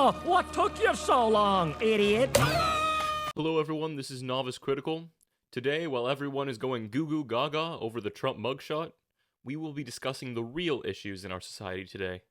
Oh, what took you so long, idiot? Hello everyone, this is Novice Critical. Today, while everyone is going goo goo gaga over the Trump mugshot, we will be discussing the real issues in our society today.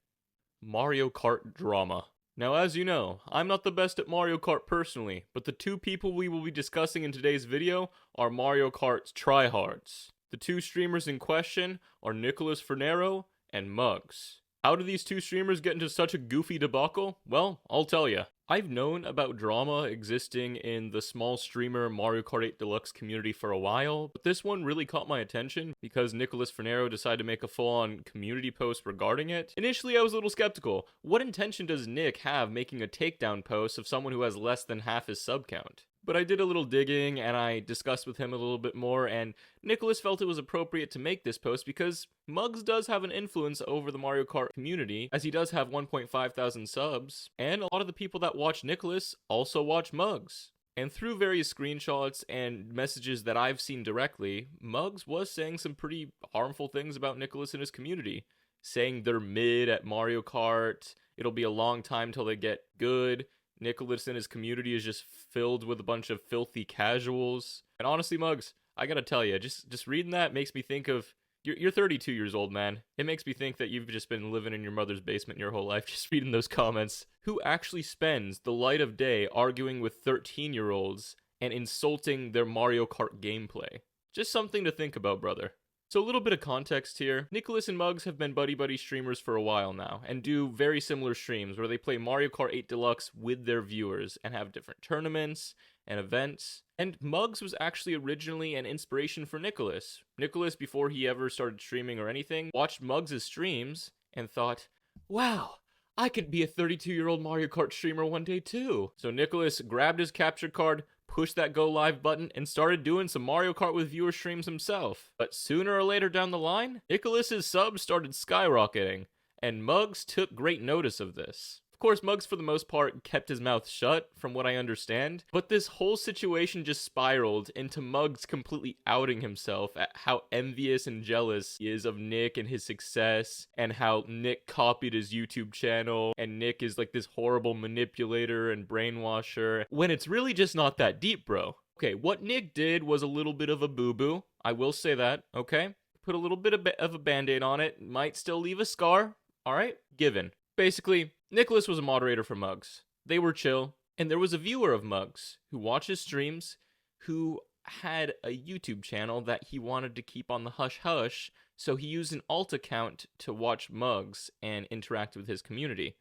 Mario Kart drama. Now, as you know, I'm not the best at Mario Kart personally, but the two people we will be discussing in today's video are Mario Kart's tryhards. The two streamers in question are Nicholas Fernero and Mugs. How did these two streamers get into such a goofy debacle? Well, I'll tell ya. I've known about drama existing in the small streamer Mario Kart 8 Deluxe community for a while, but this one really caught my attention because Nicholas Fernero decided to make a full-on community post regarding it. Initially, I was a little skeptical. What intention does Nick have making a takedown post of someone who has less than half his sub count? But I did a little digging and I discussed with him a little bit more, and Nicholas felt it was appropriate to make this post because Mugs does have an influence over the Mario Kart community, as he does have 1.5 thousand subs, and a lot of the people that watch Nicholas also watch Mugs. And through various screenshots and messages that I've seen directly, Mugs was saying some pretty harmful things about Nicholas and his community, saying they're mid at Mario Kart, it'll be a long time till they get good, Nicholas and his community is just filled with a bunch of filthy casuals. And honestly, Mugs, I gotta tell you, just reading that makes me think of, you're 32 years old, man. It makes me think that you've just been living in your mother's basement your whole life, just reading those comments. Who actually spends the light of day arguing with 13-year-olds and insulting their Mario Kart gameplay? Just something to think about, brother. So a little bit of context here. Nicholas and Mugs have been buddy-buddy streamers for a while now, and do very similar streams where they play Mario Kart 8 Deluxe with their viewers, and have different tournaments and events. And Mugs was actually originally an inspiration for Nicholas. Nicholas, before he ever started streaming or anything, watched Mugs' streams and thought, wow, I could be a 32-year-old Mario Kart streamer one day too. So Nicholas grabbed his capture card, pushed that go live button, and started doing some Mario Kart with viewer streams himself. But sooner or later down the line, Nicholas's subs started skyrocketing, and Mugs took great notice of this. Of course, Mugs for the most part kept his mouth shut, from what I understand, but this whole situation just spiraled into Mugs completely outing himself at how envious and jealous he is of Nick and his success, and how Nick copied his YouTube channel, and Nick is like this horrible manipulator and brainwasher, when it's really just not that deep, bro. Okay, what Nick did was a little bit of a boo-boo, I will say that, okay? Put a little bit of a band-aid on it, might still leave a scar, alright? Given. Basically, Nicholas was a moderator for Mugs. They were chill, and there was a viewer of Mugs who watched his streams who had a YouTube channel that he wanted to keep on the hush-hush, so he used an alt account to watch Mugs and interact with his community.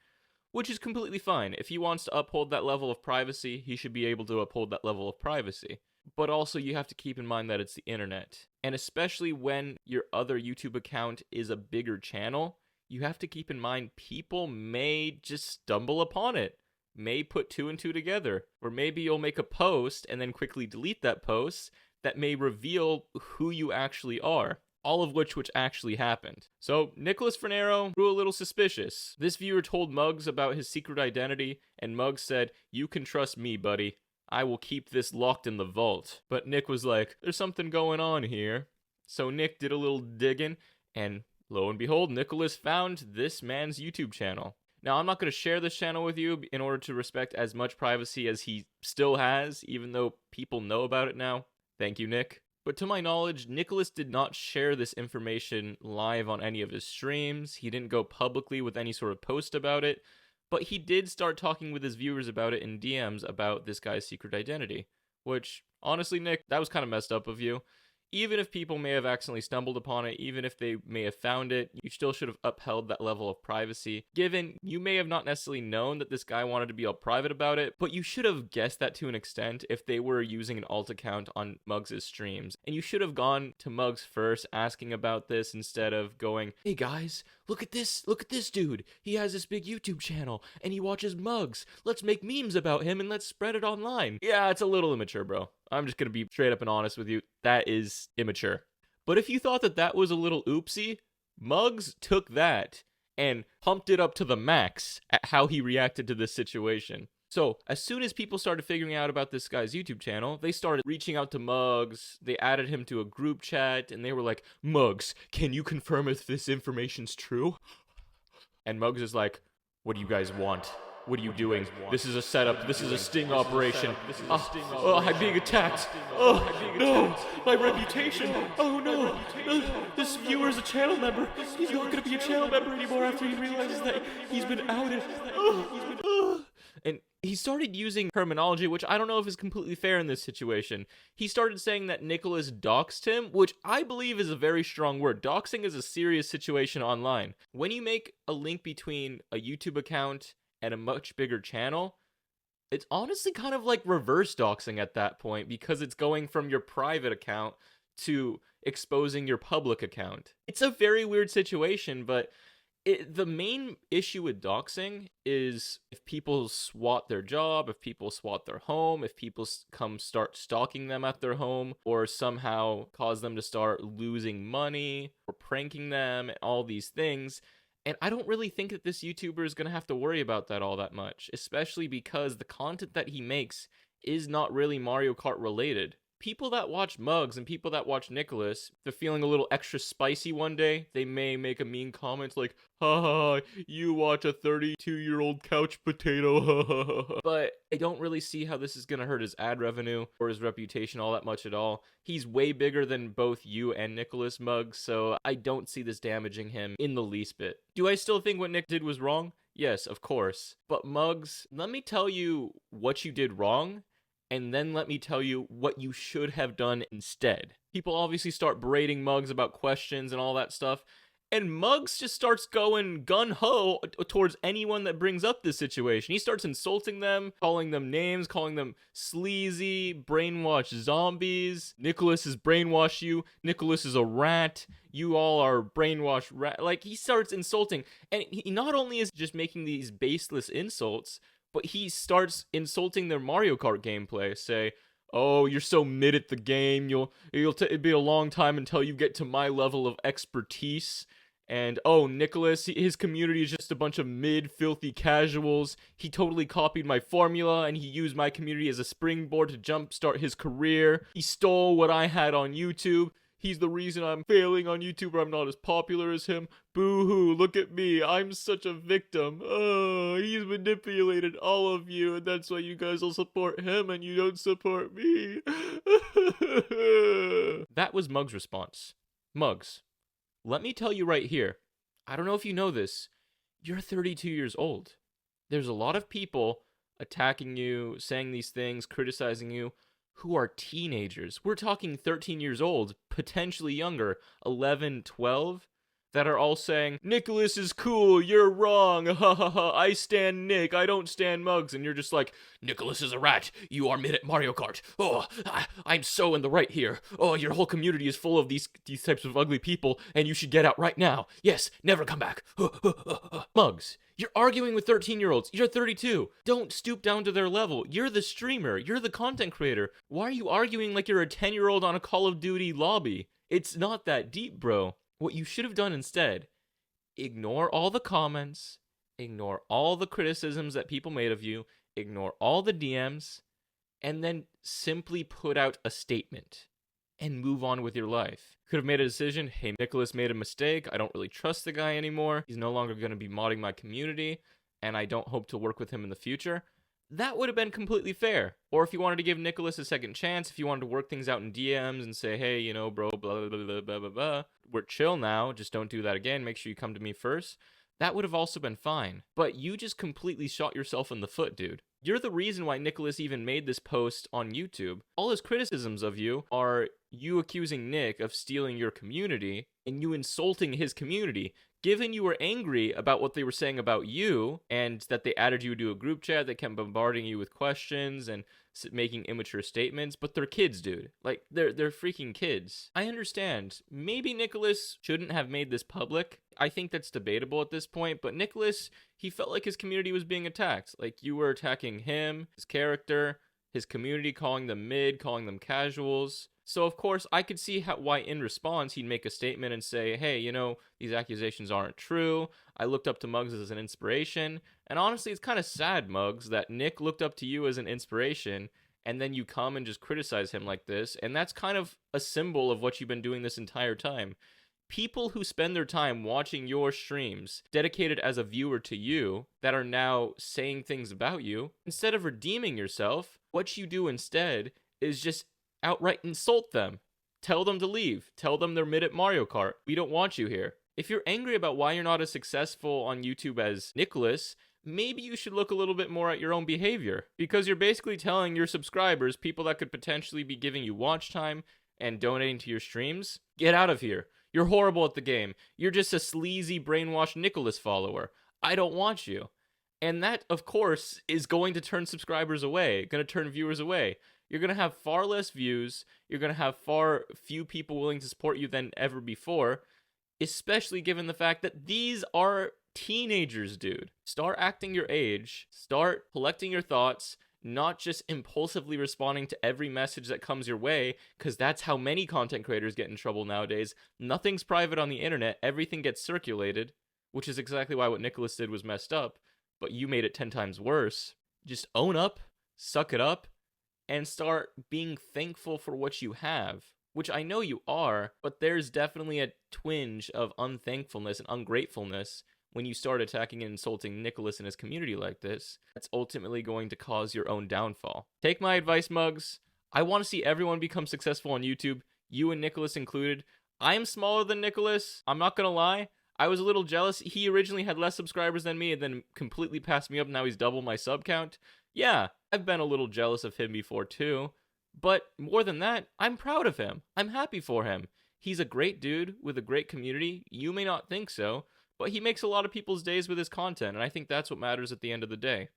Which is completely fine. If he wants to uphold that level of privacy, he should be able to uphold that level of privacy. But also, you have to keep in mind that it's the internet. And especially when your other YouTube account is a bigger channel, you have to keep in mind people may just stumble upon it, may put two and two together, or maybe you'll make a post and then quickly delete that post that may reveal who you actually are, all of which actually happened. So Nicholas Fernero grew a little suspicious. This viewer told Mugs about his secret identity, and Mugs said, "You can trust me, buddy. I will keep this locked in the vault." But Nick was like, "There's something going on here." So Nick did a little digging, and lo and behold, Nicholas found this man's YouTube channel. Now, I'm not going to share this channel with you in order to respect as much privacy as he still has, even though people know about it now. Thank you, Nick. But to my knowledge, Nicholas did not share this information live on any of his streams. He didn't go publicly with any sort of post about it, but he did start talking with his viewers about it in DMs about this guy's secret identity. Which, honestly, Nick, that was kind of messed up of you. Even if people may have accidentally stumbled upon it, even if they may have found it, you still should have upheld that level of privacy. Given you may have not necessarily known that this guy wanted to be all private about it, but you should have guessed that to an extent if they were using an alt account on Mugs' streams. And you should have gone to Mugs first asking about this instead of going, "Hey guys, look at this dude. He has this big YouTube channel and he watches Mugs. Let's make memes about him and let's spread it online." Yeah, it's a little immature, bro. I'm just gonna be straight up and honest with you. That is immature. But if you thought that was a little oopsie, Mugs took that and pumped it up to the max at how he reacted to this situation. So, as soon as people started figuring out about this guy's YouTube channel, they started reaching out to Mugs, they added him to a group chat, and they were like, "Mugs, can you confirm if this information's true?" And Mugs is like, "What do you guys want? What are you doing? This is a setup. This is a sting operation. I'm being attacked. Oh, no. My reputation. Oh, no. This viewer's a channel member. He's not going to be a channel member anymore after he realizes that he's been outed. And he started using terminology, which I don't know if is completely fair in this situation. He started saying that Nicholas doxed him, which I believe is a very strong word. Doxing is a serious situation online. When you make a link between a YouTube account and a much bigger channel, it's honestly kind of like reverse doxing at that point, because it's going from your private account to exposing your public account. It's a very weird situation, but the main issue with doxing is if people swat their job, if people swat their home, if people start stalking them at their home, or somehow cause them to start losing money, or pranking them, and all these things. And I don't really think that this YouTuber is going to have to worry about that all that much, especially because the content that he makes is not really Mario Kart related. People that watch Mugs and people that watch Nicholas, they're feeling a little extra spicy one day. They may make a mean comment like, haha, you watch a 32-year-old couch potato, but I don't really see how this is going to hurt his ad revenue or his reputation all that much at all. He's way bigger than both you and Nicholas, Mugs, so I don't see this damaging him in the least bit. Do I still think what Nick did was wrong? Yes, of course. But Mugs, let me tell you what you did wrong, and then let me tell you what you should have done instead. People obviously start berating Mugs about questions and all that stuff, and Mugs just starts going gun-ho towards anyone that brings up this situation. He starts insulting them, calling them names, calling them sleazy, brainwashed zombies. Nicholas has brainwashed you. Nicholas is a rat. You all are brainwashed rat. Like, he starts insulting, and he not only is just making these baseless insults, but he starts insulting their Mario Kart gameplay. Say, oh, you're so mid at the game, it'll be a long time until you get to my level of expertise. And, oh, Nicholas, his community is just a bunch of mid, filthy casuals. He totally copied my formula, and he used my community as a springboard to jumpstart his career. He stole what I had on YouTube. He's the reason I'm failing on YouTube, or I'm not as popular as him. Boo-hoo, look at me. I'm such a victim. Oh, he's manipulated all of you, and that's why you guys will support him and you don't support me. That was Mug's response. Mugs, let me tell you right here. I don't know if you know this. You're 32 years old. There's a lot of people attacking you, saying these things, criticizing you, who are teenagers. We're talking 13 years old, potentially younger, 11, 12, that are all saying, Nicholas is cool, you're wrong, ha ha ha, I stand Nick, I don't stand Mugs, and you're just like, Nicholas is a rat, you are mid at Mario Kart, oh, I'm so in the right here, oh, your whole community is full of these types of ugly people, and you should get out right now, yes, never come back, Mugs, you're arguing with 13-year-olds. You're 32. Don't stoop down to their level. You're the streamer. You're the content creator. Why are you arguing like you're a 10-year-old on a Call of Duty lobby? It's not that deep, bro. What you should have done instead, ignore all the comments, ignore all the criticisms that people made of you, ignore all the DMs, and then simply put out a statement and move on with your life. Could have made a decision, hey, Nicholas made a mistake, I don't really trust the guy anymore, he's no longer going to be modding my community, and I don't hope to work with him in the future. That would have been completely fair. Or if you wanted to give Nicholas a second chance, if you wanted to work things out in DMs and say, hey, you know, bro, blah, blah, blah, blah, blah, blah, we're chill now, just don't do that again, make sure you come to me first, that would have also been fine. But you just completely shot yourself in the foot, dude. You're the reason why Nicholas even made this post on YouTube. All his criticisms of you are you accusing Nick of stealing your community and you insulting his community. Given you were angry about what they were saying about you and that they added you to a group chat, they kept bombarding you with questions and making immature statements, but they're kids, dude. Like, they're freaking kids. I understand. Maybe Nicholas shouldn't have made this public. I think that's debatable at this point, but Nicholas, he felt like his community was being attacked. Like, you were attacking him, his character, his community, calling them mid, calling them casuals. So, of course, I could see why in response he'd make a statement and say, hey, you know, these accusations aren't true. I looked up to Mugs as an inspiration. And honestly, it's kind of sad, Mugs, that Nick looked up to you as an inspiration and then you come and just criticize him like this. And that's kind of a symbol of what you've been doing this entire time. People who spend their time watching your streams, dedicated as a viewer to you, that are now saying things about you, instead of redeeming yourself, what you do instead is just outright insult them. Tell them to leave. Tell them they're mid at Mario Kart. We don't want you here. If you're angry about why you're not as successful on YouTube as Nicholas, maybe you should look a little bit more at your own behavior. Because you're basically telling your subscribers, people that could potentially be giving you watch time and donating to your streams, get out of here. You're horrible at the game. You're just a sleazy, brainwashed Nicholas follower. I don't want you. And that, of course, is going to turn subscribers away, going to turn viewers away. You're going to have far less views. You're going to have far few people willing to support you than ever before, especially given the fact that these are teenagers, dude. Start acting your age. Start collecting your thoughts, not just impulsively responding to every message that comes your way, because that's how many content creators get in trouble nowadays. Nothing's private on the internet. Everything gets circulated, which is exactly why what Nicholas did was messed up, but you made it 10 times worse. Just own up, suck it up, and start being thankful for what you have, which I know you are, but there's definitely a twinge of unthankfulness and ungratefulness when you start attacking and insulting Nicholas and his community like this. That's ultimately going to cause your own downfall. Take my advice, Mugs. I want to see everyone become successful on YouTube, you and Nicholas included. I am smaller than Nicholas. I'm not going to lie. I was a little jealous. He originally had less subscribers than me and then completely passed me up. Now he's double my sub count. Yeah, I've been a little jealous of him before too. But more than that, I'm proud of him. I'm happy for him. He's a great dude with a great community. You may not think so, but he makes a lot of people's days with his content, and I think that's what matters at the end of the day.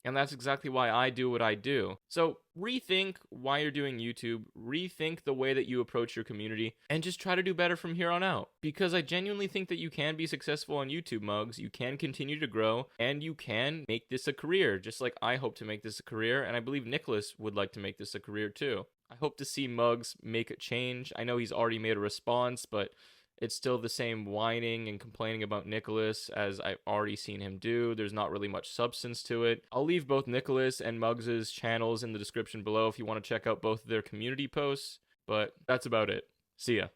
And that's exactly why I do what I do. So rethink why you're doing YouTube, rethink the way that you approach your community, and just try to do better from here on out. Because I genuinely think that you can be successful on YouTube, Mugs. You can continue to grow, and you can make this a career, just like I hope to make this a career, and I believe Nicholas would like to make this a career too. I hope to see Mugs make a change. I know he's already made a response, but it's still the same whining and complaining about Nicholas as I've already seen him do. There's not really much substance to it. I'll leave both Nicholas and Muggs' channels in the description below if you want to check out both of their community posts, but that's about it. See ya.